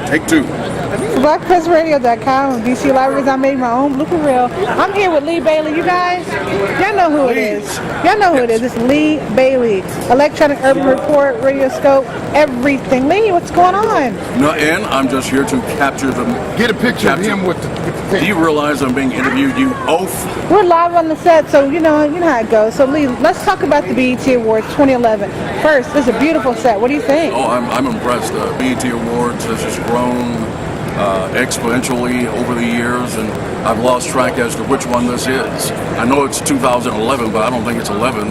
Take two. BlackPressRadio.com, DC Libraries. I made my own blooper reel. I'm here with Lee Bailey. You guys, y'all know who it is. Y'all know who it is. It's Lee Bailey. Electronic Urban Report, Radioscope, everything. Lee, what's going on? No, and I'm just here to capture them. Get a picture of him with the Do you realize I'm being interviewed, you oaf? We're live on the set, so you know how it goes. So Lee, let's talk about the BET Awards 2011. First, this is a beautiful set. What do you think? Oh, I'm impressed. BET Awards has just grown exponentially over the years, and I've lost track as to which one this is. I know it's 2011, but I don't think it's 11.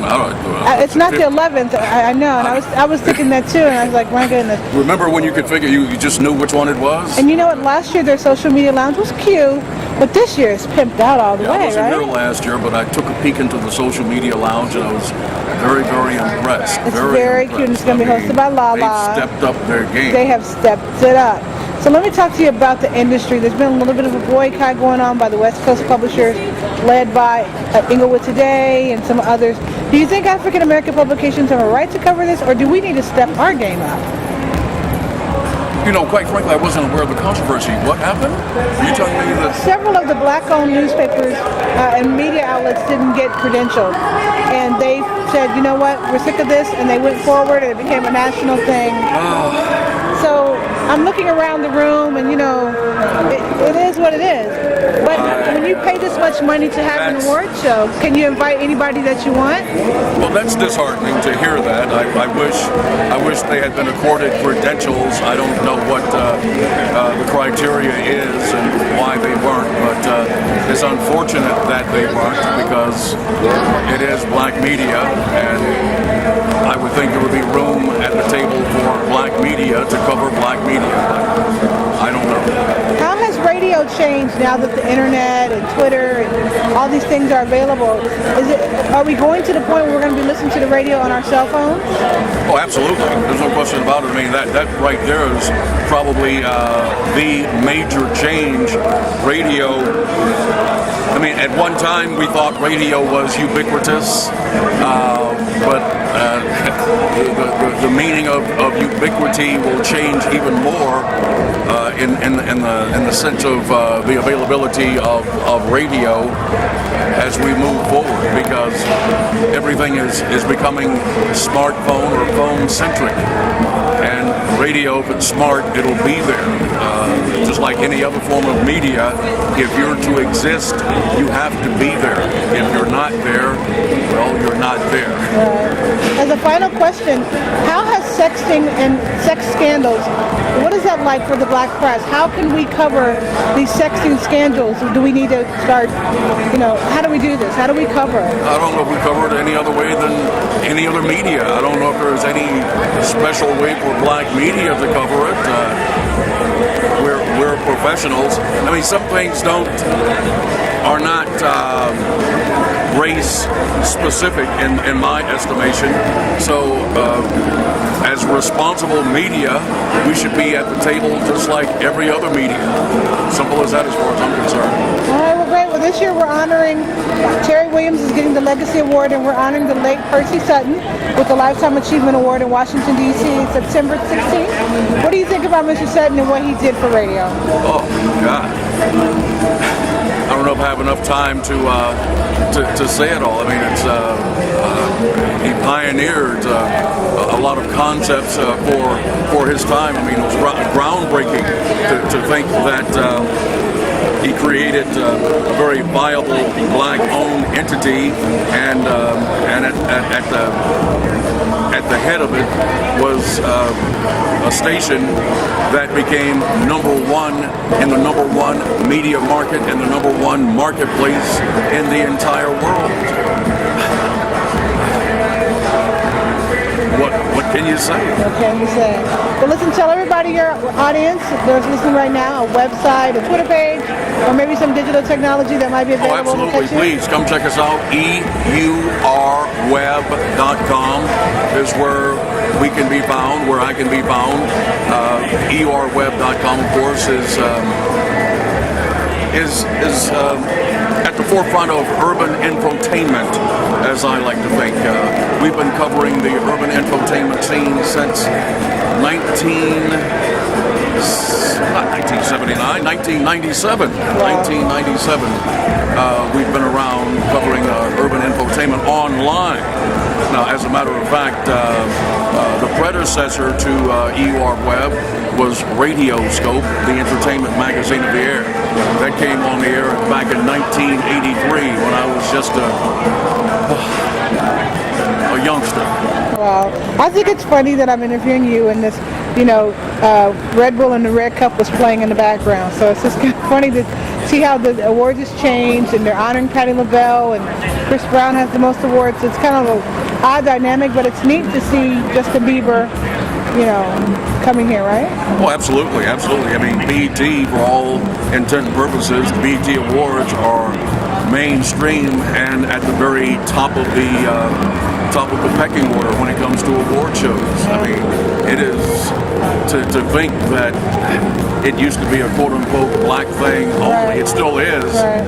It's not the 11th. I know, and I was thinking that too, and I was like, my goodness. Remember when you could figure you just knew which one it was? And you know what? Last year their social media lounge was cute, but this year it's pimped out all the way, I wasn't right? here last year, but I took a peek into the social media lounge, and I was very, very impressed. It's very cute, and it's going to be hosted by Lala. They've stepped up their game. They have stepped it up. So let me talk to you about the industry. There's been a little bit of a boycott going on by the West Coast publishers, led by Inglewood Today and some others. Do you think African American publications have a right to cover this, or do we need to step our game up? You know, quite frankly, I wasn't aware of the controversy. What happened? Are you telling me that several of the black-owned newspapers and media outlets didn't get credentialed, and they said, you know what, we're sick of this, and they went forward, and it became a national thing. So I'm looking around the room, and you know, it is what it is. But when you pay this much money to have an award show, can you invite anybody that you want? Well, that's disheartening to hear that. I wish they had been accorded credentials. I don't know what the criteria is and why they weren't, but it's unfortunate that they weren't, because it is black media, and I would think there would be room at the table for black media to cover black media, but I don't know. How has radio changed now that the internet and Twitter and all these things are available? Are we going to the point where we're going to be listening to the radio on our cell phones? Oh, absolutely. There's no question about it. I mean, that right there is probably the major change. Radio, I mean, at one time we thought radio was ubiquitous, but the meaning of ubiquity will change even more in the sense of the availability of radio as we move forward, because everything is becoming smartphone or phone centric, and radio, if it's smart, it'll be there. Just like any other form of media, if you're to exist, you have to be there. If you're not there, well, you're not there. As a final question, how has sexting and sex scandals, what is that like for the black press? How can we cover these sexting scandals? Do we need to start, how do we do this? How do we cover it? I don't know if we cover it any other way than any other media. I don't know if there's any special way for black media to cover it. We're professionals. I mean, some things are not race specific in my estimation. So as responsible media, we should be at the table just like every other media. Simple as that, as far as I'm concerned. All right, well, great. Well, this year we're honoring Terry Williams is getting the Legacy Award, and we're honoring the late Percy Sutton with the Lifetime Achievement Award in Washington, D.C. September 16th. What do you think about Mr. Sutton and what he did for radio? Oh, God. I don't know if I have enough time to say it all. I mean, he pioneered a lot of concepts for his time. I mean, it was groundbreaking to think that he created a very viable black-owned entity, and at the head of it was a station that became #1 in the #1 media market and the #1 marketplace in the entire world. What can you say? What can you say? Well, listen, tell everybody, your audience, there's listening right now, a website, a Twitter page, or maybe some digital technology that might be available. Oh, absolutely. Please come check us out. EURweb.com is where we can be found, where I can be found. EURweb.com, of course, is at the forefront of urban infotainment, as I like to think. We've been covering the urban infotainment scene since 1997. 1997. We've been around covering urban infotainment online. Now, as a matter of fact, the predecessor to EUR Web was Radioscope, the entertainment magazine of the air. That came on the air back in 1983 when I was just a youngster. Wow. I think it's funny that I'm interviewing you and this, Red Bull and the Red Cup was playing in the background. So it's just kind of funny to see how the awards has changed and they're honoring Patti LaBelle and Chris Brown has the most awards. So it's kind of an odd dynamic, but it's neat to see Justin Bieber, coming here, right? Oh, absolutely, absolutely. I mean, BET, for all intent and purposes, the BET Awards are mainstream and at the very top of the pecking order when it comes to award shows. I mean, it is to think that it used to be a quote-unquote black thing only. Right. It still is, right.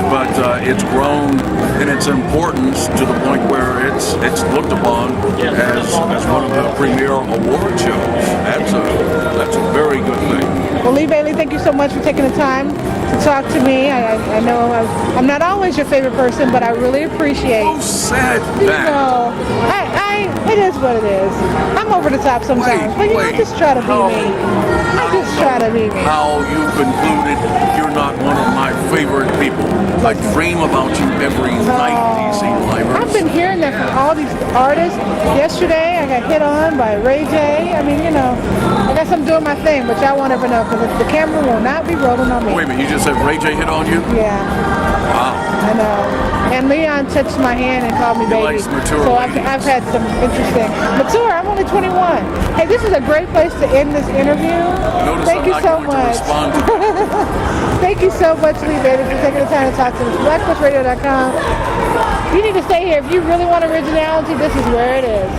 But it's grown in its importance to the point where it's looked upon as one of the premier award shows. That's a very good thing. Well, Lee Bailey, thank you so much for taking the time to talk to me. I know I'm not always your favorite person, but I really appreciate. Who said that? It is what it is. I'm over the top sometimes, but I just try to be me. I just try to be me. How you concluded you're not one of my favorite people? I dream about you every night, DC Livers. I've been hearing that from all these artists. Yesterday, I got hit on by Ray J. I mean, I guess I'm doing my thing, but y'all won't ever know because the camera will not be rolling on me. Wait a minute, you just said Ray J hit on you? Yeah. Wow. I know. And Leon touched my hand and called me baby. So I've had some interesting. Mature, I'm only 21. Hey, this is a great place to end this interview. Notice Thank you so much. Thank you so much, Lee Bailey, for taking the time to talk to us. BlackPressRadio.com. You need to stay here. If you really want originality, this is where it is.